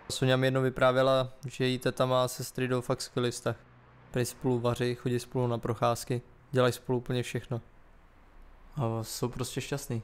Soňa mi jednou vyprávěla, že její teta má sestry jdou fakt skvělý vztah. Prý spolu vaří, chodí spolu na procházky, dělají spolu úplně všechno. A jsou prostě šťastný.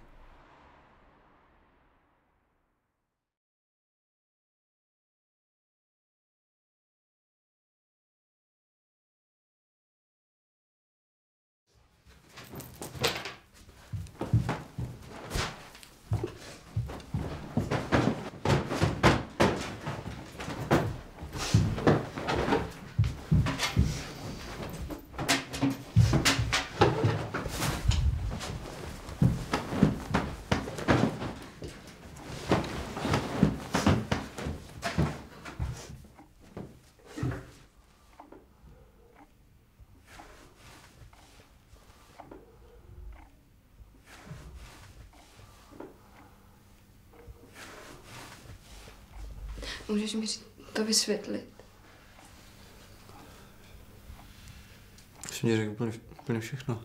Můžeš mi to vysvětlit? Jsem ti řekl úplně všechno.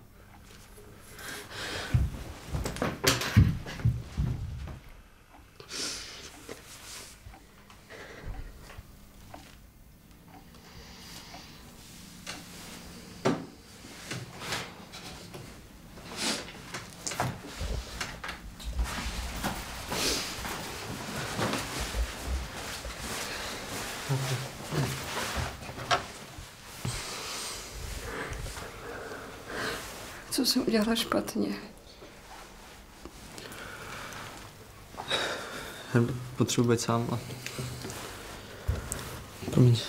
Co jsem udělala špatně? Já potřebuji být sám a... Promiň.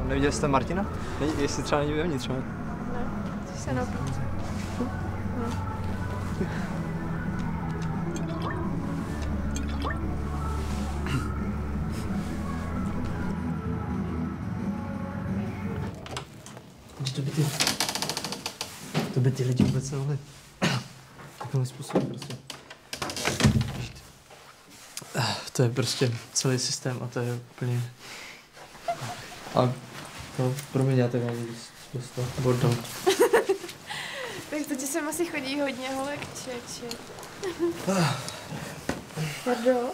Neviděl jste Martina? Jestli třeba není vevnitř, ne? Ne, jsi se napít. To by ty lidi vůbec nemohli takovým způsobem prostě. To je prostě celý systém a to je úplně... A no, promiň, já to mám dost bordel. Tak to ti sem asi chodí hodně holek, čeče. Pardon?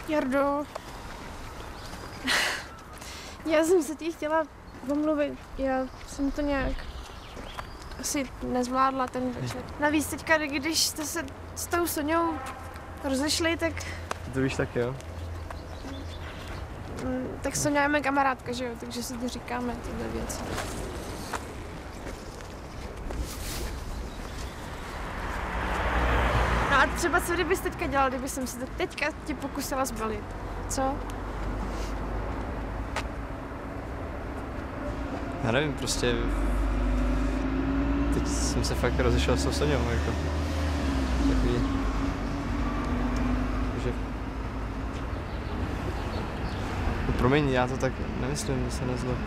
Jardo, já jsem se ti chtěla omluvit, já jsem to nějak asi nezvládla ten večer. Navíc teďka, když jste se s tou Soňou rozešli, tak... To víš tak, jo? Tak Soňa je mé kamarádka, že jo, takže si to říkáme, tyhle věci. No a třeba co kdybys teďka dělal, kdyby jsem se teďka tě pokusila zbalit, co? Já nevím, prostě... Teď jsem se fakt rozešel s Soňou, jako... Takový... Že... No promiň, já to tak nemyslím, se nezlob.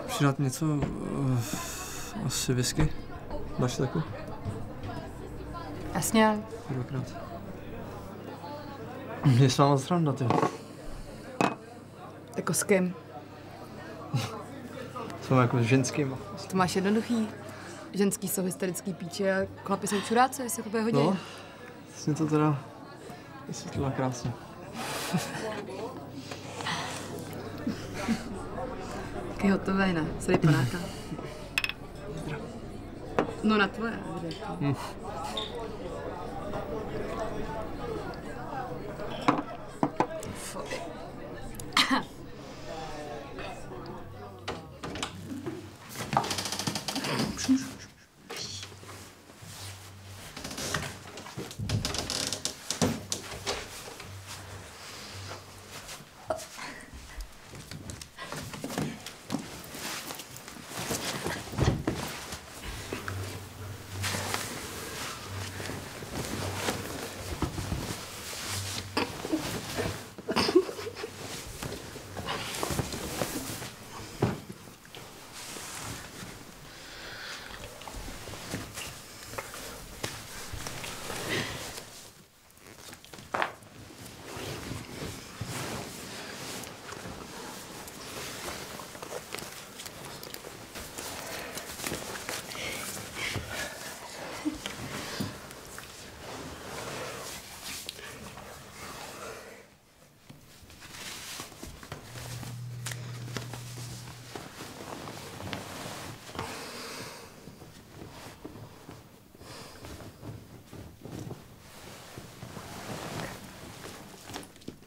Přidat něco, asi whisky? Dáš si takovou? Jasně. Dvakrát. Mě s váma sranda, ty. Jako s kým? Jsou jako s ženskýma. To máš jednoduchý. Ženský jsou hysterický píče a chlapi jsou čuráci, se kupuje hodně. No, vlastně to teda Vysvětlila krásně. Taky hotové, ne? Sorry, panáka. No na tvoje. Fuj.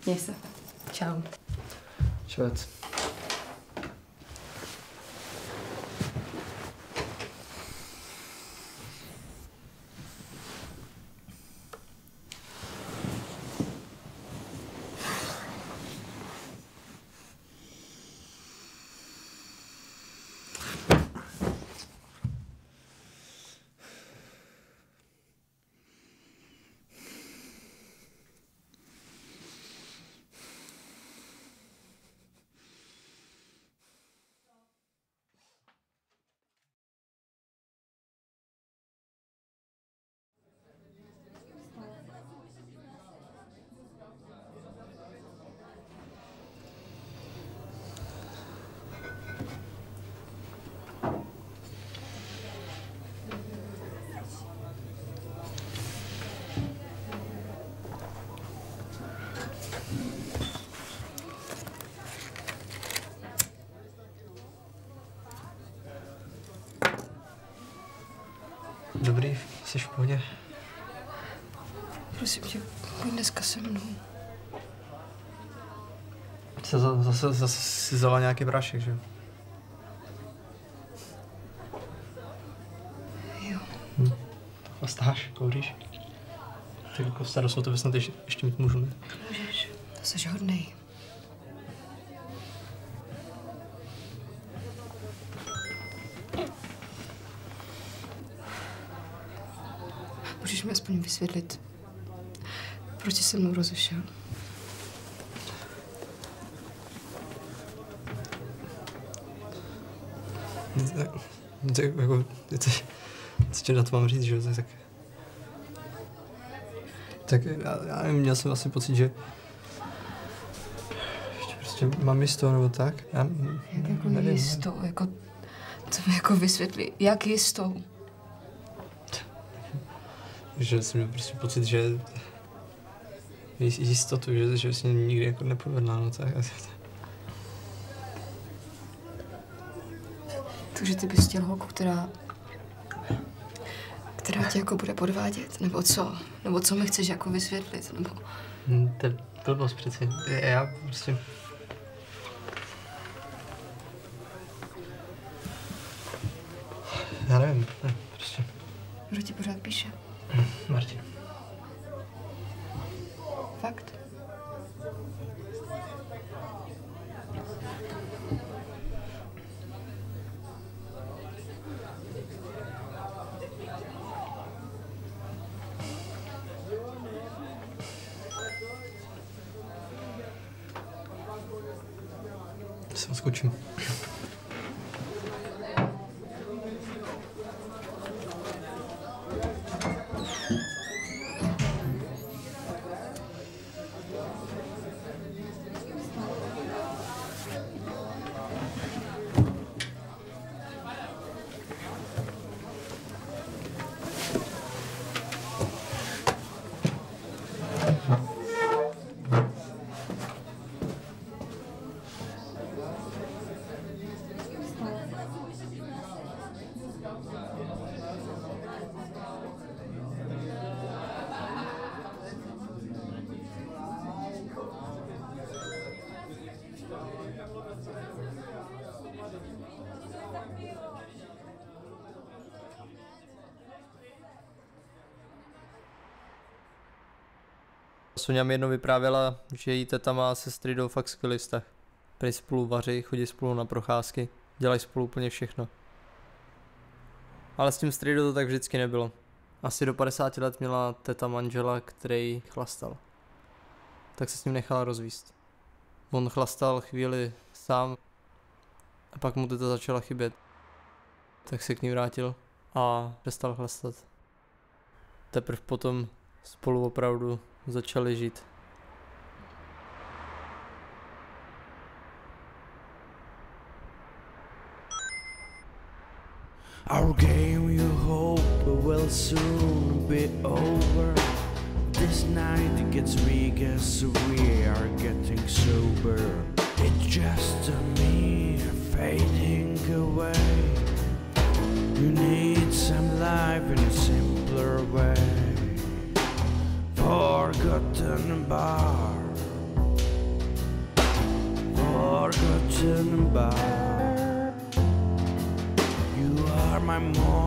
Měj se. Čau. Čovec. Dobrý, jsi v pohodě? Prosím tě, pojď dneska se mnou. Zase si vzala nějaký prášek, že jo? Jo. Chlastáš, kouříš? Tak jako starost o tebe snad ještě mít můžu, ne? Můžeš, to jsi hodnej. Můžeš mi aspoň vysvětlit, proč jsi se mnou rozešel? Jako, co tě na to mám říct, že jo? Tak já nevím, měl jsem asi pocit, že prostě mám jisto, nebo tak. Já Jak jako nevím, jistou, jako, co mi jako vysvětlí, jak jistou? Že jsem měl prostě pocit, že jistotu, že jsi nikdy jako nepovedla, no tak. Takže ty bys chtěl holku, která tě jako bude podvádět, nebo co? Nebo co mi chceš jako vysvětlit, nebo... To je blbost přeci. Já prostě... Já nevím, ne, prostě. Kdo ti pořád píše? Martin. Fakt? Se odskočím. Sonja mi jednou vyprávěla, že její teta má se Stridou fakt skvělý vztah. Prý spolu vaří, chodí spolu na procházky, dělají spolu úplně všechno. Ale s tím Stridou to tak vždycky nebylo. Asi do 50 let měla teta manžela, který chlastal. Tak se s ním nechala rozvíst. On chlastal chvíli sám a pak mu teta začala chybět. Tak se k ní vrátil a přestal chlastat. Teprve potom spolu opravdu začali žít. Our game, you hope, will soon be over. This night it gets weak as we are getting sober. It's just me fading away. You need some life in a simpler way. Forgotten bar. Forgotten bar. You are my more